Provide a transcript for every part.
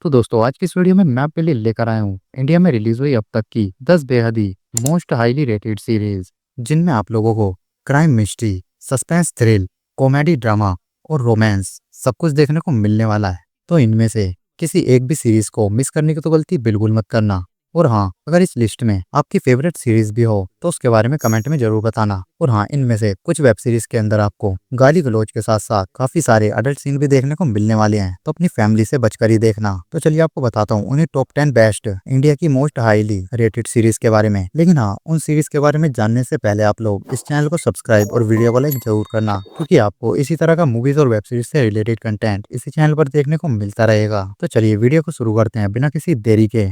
तो दोस्तों आज की इस वीडियो में मैं आपके लिए लेकर आया हूँ इंडिया में रिलीज हुई अब तक की 10 बेहद ही मोस्ट हाईली रेटेड सीरीज, जिनमें आप लोगों को crime mystery, suspense thrill, comedy drama और रोमांस सब कुछ देखने को मिलने वाला है। तो इनमें से किसी एक भी सीरीज को मिस करने की तो गलती बिल्कुल मत करना। और हाँ, अगर इस लिस्ट में आपकी फेवरेट सीरीज भी हो तो उसके बारे में कमेंट में जरूर बताना। और हाँ, इनमें से कुछ वेब सीरीज के अंदर आपको गाली गलौज के साथ साथ काफी सारे अडल्ट सीन भी देखने को मिलने वाले हैं, तो अपनी फैमिली से बचकर ही देखना। तो चलिए आपको बताता हूँ उन्हें टॉप 10 बेस्ट इंडिया की मोस्ट हाईली रेटेड सीरीज के बारे में। लेकिन हाँ, उन सीरीज के बारे में जानने से पहले आप लोग इस चैनल को सब्सक्राइब और वीडियो को लाइक जरूर करना, क्योंकि आपको इसी तरह का मूवीज और वेब सीरीज से रिलेटेड कंटेंट इसी चैनल पर देखने को मिलता रहेगा। तो चलिए वीडियो को शुरू करते हैं बिना किसी देरी के।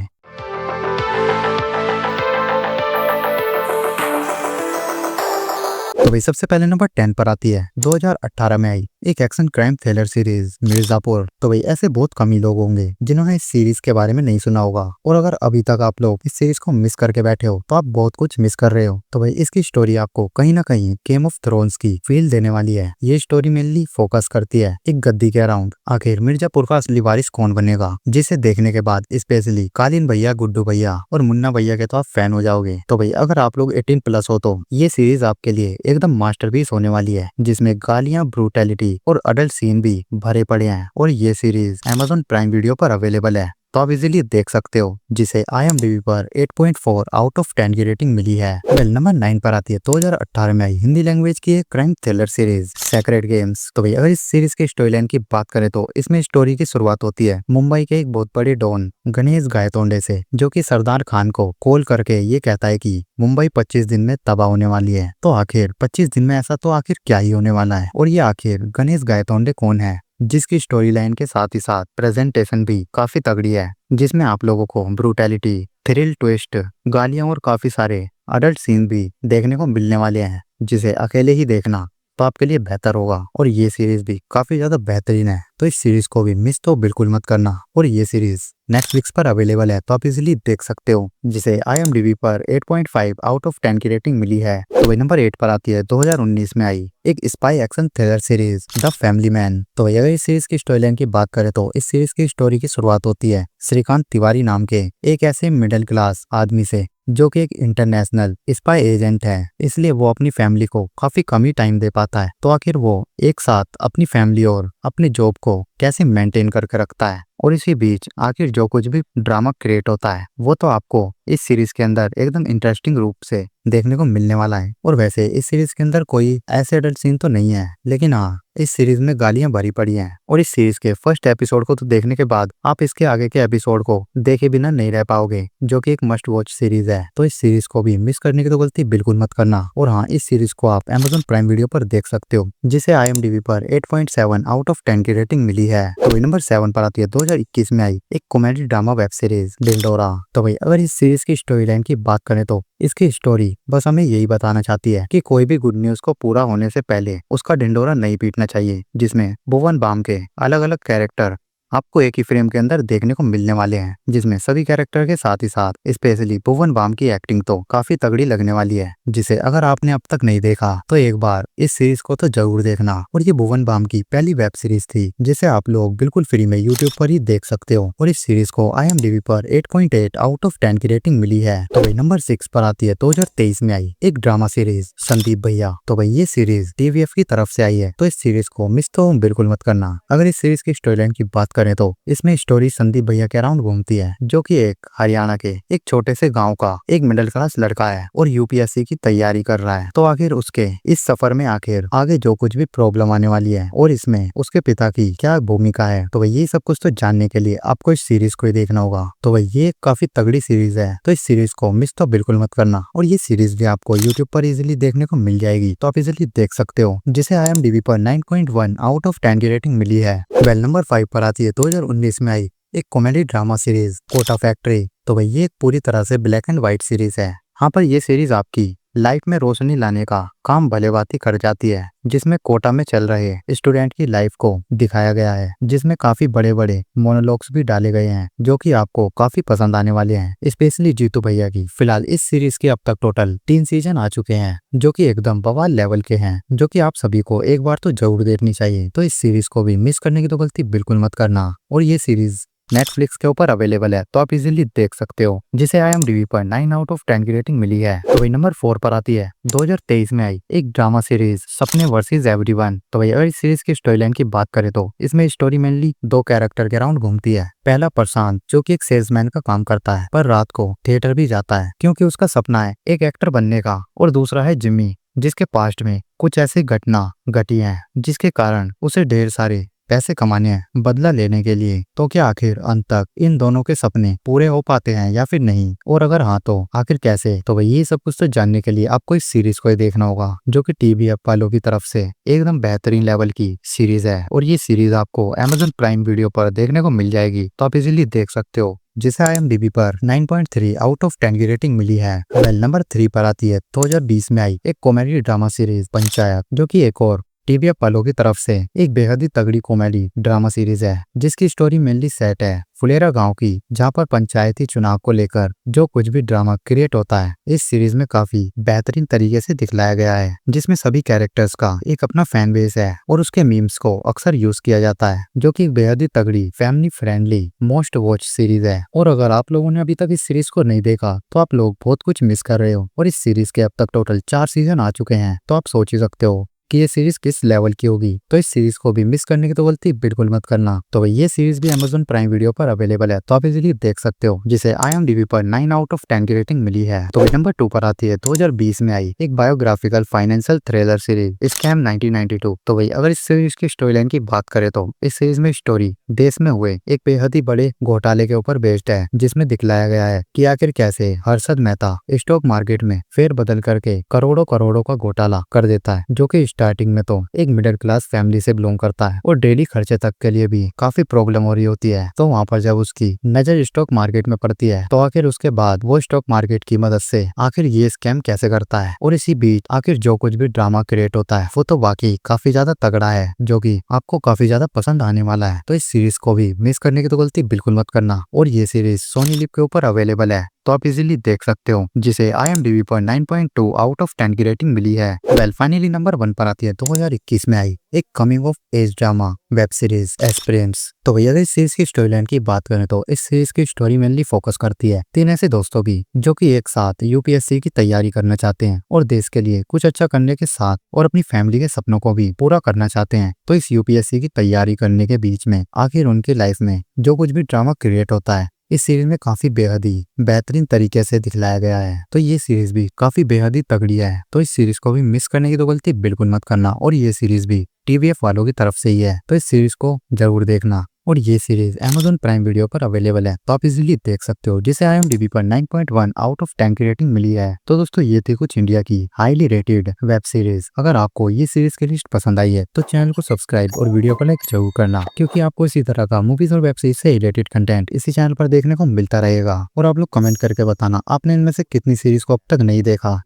तो भाई सबसे पहले नंबर 10 पर आती है 2018 में आई एक action crime thriller series Mirzapur. तो भाई ऐसे बहुत कम ही लोग होंगे जिन्होंने इस सीरीज के बारे में नहीं सुना होगा, और अगर अभी तक आप लोग इस सीरीज को मिस करके बैठे हो तो आप बहुत कुछ मिस कर रहे हो। तो भाई इसकी स्टोरी आपको कहीं ना कहीं गेम ऑफ थ्रोन्स की फील देने वाली है। ये स्टोरी मेनली फोकस करती है एक गद्दी के अराउंड। आखिर मिर्जापुर का असली वारिस कौन बनेगा, जिसे देखने के बाद स्पेशली कालीन भैया, गुड्डू भैया और मुन्ना भैया के तो आप फैन हो जाओगे। तो भाई अगर आप लोग 18+ हो तो ये सीरीज आपके लिए एकदम मास्टरपीस होने वाली है, जिसमें गालियां, ब्रूटैलिटी और अडल्ट सीन भी भरे पड़े हैं। और ये सीरीज Amazon प्राइम वीडियो पर अवेलेबल है, तो आप इजीली देख सकते हो, जिसे IMDb पर 8.4 आउट ऑफ 10 की रेटिंग मिली है। नंबर 9 पर आती है 2018 में आई हिंदी लैंग्वेज की एक crime thriller series sacred games. तो भाई अगर इस सीरीज के स्टोरी लाइन की बात करें तो इसमें स्टोरी की शुरुआत होती है मुंबई के एक बहुत बड़े डॉन गणेश गायतोंडे से, जो कि सरदार खान को कॉल करके ये कहता है कि मुंबई 25 दिन में तबाह होने वाली है। तो आखिर 25 दिन में ऐसा तो आखिर क्या ही होने वाला है, और ये आखिर गणेश गायतोंडे कौन है, जिसकी स्टोरी लाइन के साथ ही साथ प्रेजेंटेशन भी काफी तगड़ी है, जिसमें आप लोगों को ब्रूटैलिटी, थ्रिल, ट्विस्ट, गालियां और काफी सारे अडल्ट सीन भी देखने को मिलने वाले हैं, जिसे अकेले ही देखना तो आपके लिए बेहतर होगा। और ये सीरीज भी काफी ज्यादा बेहतरीन है, तो इस सीरीज को भी मिस तो बिल्कुल मत करना। और ये सीरीज नेटफ्लिक्स पर अवेलेबल है, तो आप इजीली देख सकते हो, जिसे IMDb पर 8.5 आउट ऑफ 10 की रेटिंग मिली है। तो वही नंबर 8 पर आती है 2019 में आई एक spy action thriller series the family man. तो अगर इस सीरीज की स्टोरी लाइन की बात करें तो इस सीरीज की स्टोरी की शुरुआत होती है श्रीकांत तिवारी नाम के एक ऐसे मिडिल क्लास आदमी से, जो कि एक इंटरनेशनल स्पाई एजेंट है, इसलिए वो अपनी फैमिली को काफी कम ही टाइम दे पाता है। तो आखिर वो एक साथ अपनी फैमिली और अपनी जॉब को कैसे मेंटेन करके रखता है, और इसी बीच आखिर जो कुछ भी ड्रामा क्रिएट होता है वो तो आपको इस सीरीज के अंदर एकदम इंटरेस्टिंग रूप से देखने को मिलने वाला है। और वैसे इस सीरीज के अंदर कोई ऐसे एडल्ट सीन तो नहीं है, लेकिन हाँ, इस सीरीज में गालियां भरी पड़ी हैं। और इस सीरीज के फर्स्ट एपिसोड को तो देखने के बाद आप इसके आगे के एपिसोड को देखे बिना नहीं रह पाओगे, जो कि एक मस्ट वॉच सीरीज है। तो इस सीरीज को भी मिस करने की तो गलती बिल्कुल मत करना। और हाँ, इस सीरीज को आप Amazon प्राइम वीडियो पर देख सकते हो, जिसे IMDb पर 8.7 आउट ऑफ 10 की रेटिंग मिली है। तो नंबर 7 पर आती है 2021 में आई एक comedy drama web series Dindora. तो भाई अगर इस सीरीज की स्टोरी लाइन की बात करें तो इसकी स्टोरी बस हमें यही बताना चाहती है कि कोई भी गुड न्यूज को पूरा होने से पहले उसका डिंडोरा नहीं पीटना चाहिए, जिसमें भुवन बाम के अलग अलग कैरेक्टर आपको एक ही फ्रेम के अंदर देखने को मिलने वाले हैं, जिसमें सभी कैरेक्टर के साथ ही साथ स्पेशली भुवन बाम की एक्टिंग तो काफी तगड़ी लगने वाली है, जिसे अगर आपने अब तक नहीं देखा तो एक बार इस सीरीज को तो जरूर देखना। और ये भुवन बाम की पहली वेब सीरीज थी, जिसे आप लोग बिल्कुल फ्री में यूट्यूब पर ही देख सकते हो। और इस सीरीज को IMDb पर 8.8 आउट ऑफ 10 की रेटिंग मिली है। तो भाई नंबर 6 पर आती है 2023 में आई एक ड्रामा सीरीज संदीप भैया। तो भाई ये सीरीज TVF की तरफ से आई है, तो इस सीरीज को मिस तो बिल्कुल मत करना। अगर इस सीरीज की स्टोरी लाइन की बात करें तो इसमें स्टोरी संदीप भैया के अराउंड घूमती है, जो कि एक हरियाणा के एक छोटे से गांव का एक मिडिल क्लास लड़का है और UPSC की तैयारी कर रहा है। तो आखिर उसके इस सफर में आखिर आगे जो कुछ भी प्रॉब्लम आने वाली है और इसमें उसके पिता की क्या भूमिका है, तो भाई ये सब कुछ तो जानने के लिए आपको इस सीरीज को ही देखना होगा। तो भाई ये काफी तगड़ी सीरीज है, तो इस सीरीज को मिस तो बिल्कुल मत करना। और ये सीरीज भी आपको यूट्यूब पर इजिली देखने को मिल जाएगी, तो आप इजिली देख सकते हो, जिसे IMDb पर 9.1 आउट ऑफ 10 की रेटिंग मिली है। नंबर 5 पर आती है 2019 में आई एक comedy drama series Kota Factory. तो भाई ये एक पूरी तरह से ब्लैक एंड व्हाइट सीरीज है। हाँ, पर ये सीरीज आपकी लाइफ में रोशनी लाने का काम भलेभांति कर जाती है, जिसमें कोटा में चल रहे स्टूडेंट की लाइफ को दिखाया गया है, जिसमें काफी बड़े बड़े मोनोलॉग्स भी डाले गए हैं, जो कि आपको काफी पसंद आने वाले हैं, स्पेशली जीतू भैया की। फिलहाल इस सीरीज के अब तक टोटल 3 सीजन आ चुके हैं, जो कि एकदम बवाल लेवल के हैं, जो कि आप सभी को एक बार तो जरूर देखनी चाहिए। तो इस सीरीज को भी मिस करने की तो गलती बिल्कुल मत करना। और ये सीरीज नेटफ्लिक्स के ऊपर अवेलेबल है, तो आप इजीली देख सकते हो, जिसे IMDb पर 9 आउट ऑफ 10 की रेटिंग मिली है। तो वही नंबर 4 पर आती है 2023 में आई एक ड्रामा सीरीज सपने वर्सेस एवरीवन। तो वही अगर इस सीरीज की स्टोरी लाइन की बात करें तो इसमें स्टोरी मेनली दो कैरेक्टर के अराउंड घूमती है। पहला प्रशांत, जो कि एक सेल्समैन का काम करता है पर रात को थिएटर भी जाता है क्योंकि उसका सपना है एक एक्टर बनने का। और दूसरा है जिम्मी, जिसके पास्ट में कुछ ऐसी घटना घटी है जिसके कारण उसे ढेर सारे पैसे कमाने हैं बदला लेने के लिए। तो क्या आखिर अंत तक इन दोनों के सपने पूरे हो पाते हैं या फिर नहीं, और अगर हाँ तो आखिर कैसे? तो भाई ये सब कुछ तो जानने के लिए आपको इस सीरीज को ही देखना होगा, जो कि TVF वालों की तरफ से एकदम बेहतरीन लेवल की सीरीज है। और ये सीरीज आपको Amazon प्राइम वीडियो पर देखने को मिल जाएगी, तो आप इजीली देख सकते हो, जिसे IMDb पर 9.3 आउट ऑफ 10 की रेटिंग मिली है। वेल नंबर 3 पर आती है 2020 में आई एक कॉमेडी ड्रामा सीरीज पंचायत, जो कि एक और TVF वालों की तरफ से एक बेहद ही तगड़ी कॉमेडी ड्रामा सीरीज है, जिसकी स्टोरी मेनली सेट है फुलेरा गांव की, जहां पर पंचायती चुनाव को लेकर जो कुछ भी ड्रामा क्रिएट होता है इस सीरीज में काफी बेहतरीन तरीके से दिखलाया गया है, जिसमें सभी कैरेक्टर्स का एक अपना फैन बेस है और उसके मीम्स को अक्सर यूज किया जाता है, जो कि बेहद ही तगड़ी family friendly most watch series है। और अगर आप लोगों ने अभी तक इस सीरीज को नहीं देखा तो आप लोग बहुत कुछ मिस कर रहे हो। और इस सीरीज के अब तक टोटल 4 सीजन आ चुके हैं, तो आप सोच ही सकते हो कि ये सीरीज किस लेवल की होगी। तो इस सीरीज को भी मिस करने की तो गलती बिल्कुल मत करना। तो ये सीरीज भी Amazon प्राइम वीडियो पर अवेलेबल है, तो आप इजीली देख सकते हो, जिसे IMDb पर 9 आउट ऑफ 10 की रेटिंग मिली है। तो नंबर 2 पर आती है 2020 में आई एक biographical financial thriller series scam 1992। तो भाई अगर इस सीरीज की स्टोरी लाइन की बात करें तो इस सीरीज में स्टोरी देश में हुए एक बेहद ही बड़े घोटाले के ऊपर बेस्ड है, जिसमें दिखलाया गया है कि आखिर कैसे हर्षद मेहता स्टॉक मार्केट में फेर बदल करके करोड़ों करोड़ों का घोटाला कर देता है, जो कि स्टार्टिंग में तो एक मिडिल क्लास फैमिली से बिलोंग करता है और डेली खर्चे तक के लिए भी काफी प्रॉब्लम हो रही होती है। तो वहाँ पर जब उसकी नजर स्टॉक मार्केट में पड़ती है तो आखिर उसके बाद वो स्टॉक मार्केट की मदद से आखिर ये स्कैम कैसे करता है। और इसी बीच आखिर जो कुछ भी ड्रामा क्रिएट होता है वो तो बाकी काफी ज्यादा तगड़ा है, जो कि आपको काफी ज्यादा पसंद आने वाला है। तो इस सीरीज को भी मिस करने की तो गलती बिल्कुल मत करना। और ये सीरीज सोनी लिव के ऊपर अवेलेबल है, तो आप इजीली देख सकते हो, जिसे IMDb पर 9.2 आउट ऑफ 10 की रेटिंग मिली है। वेल फाइनली नंबर 1 पर आती है 2021 में आई एक coming of age drama web series Aspirants. तो भैया इस सीरीज की स्टोरी लाइन की बात करें तो इस सीरीज की स्टोरी मेनली फोकस करती है 3 ऐसे दोस्तों की, जो कि एक साथ UPSC की तैयारी करना चाहते हैं और देश के लिए कुछ अच्छा करने के साथ और अपनी फैमिली के सपनों को भी पूरा करना चाहते हैं। तो इस UPSC की तैयारी करने के बीच में आखिर उनकी लाइफ में जो कुछ भी ड्रामा क्रिएट होता है इस सीरीज में काफी बेहद ही बेहतरीन तरीके से दिखलाया गया है। तो ये सीरीज भी काफी बेहद ही तगड़ी है, तो इस सीरीज को भी मिस करने की तो गलती बिल्कुल मत करना। और ये सीरीज भी TVF वालों की तरफ से ही है, तो इस सीरीज को जरूर देखना। और ये सीरीज Amazon प्राइम वीडियो पर अवेलेबल है, तो आप इजीली देख सकते हो, जिसे IMDb पर 9.1 आउट ऑफ 10 की रेटिंग मिली है। तो दोस्तों ये थी कुछ इंडिया की हाईली रेटेड वेब सीरीज। अगर आपको ये सीरीज की लिस्ट पसंद आई है तो चैनल को सब्सक्राइब और वीडियो को लाइक जरूर करना, क्योंकि आपको इसी तरह का मूवीज और वेब सीरीज से रिलेटेड कंटेंट इसी चैनल पर देखने को मिलता रहेगा। और आप लोग कमेंट करके बताना आपने इनमें से कितनी सीरीज को अब तक नहीं देखा।